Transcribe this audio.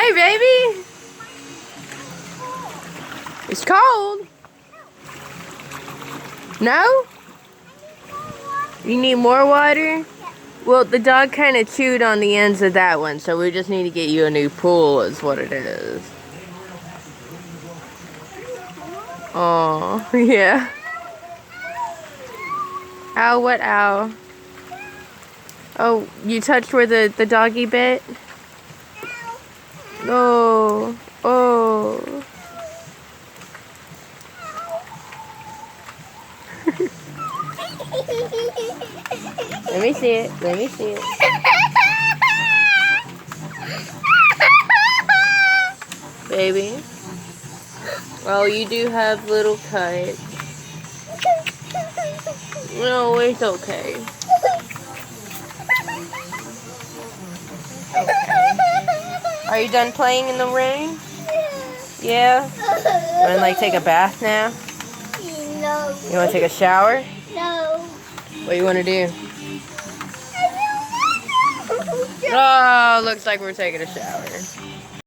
Hey, baby. It's cold. No? You need more water? Well, the dog kind of chewed on the ends of that one, so we just need to get you a new pool is what it is. Oh, yeah. Ow, what ow? Oh, you touched where the doggy bit? Oh, oh. Let me see it. Let me see it. Baby. Oh, you do have little cuts. No, it's okay. Okay. Are you done playing in the rain? Yeah? You want to like take a bath now? No. You want to take a shower? No. What do you want to do? Oh, looks like we're taking a shower.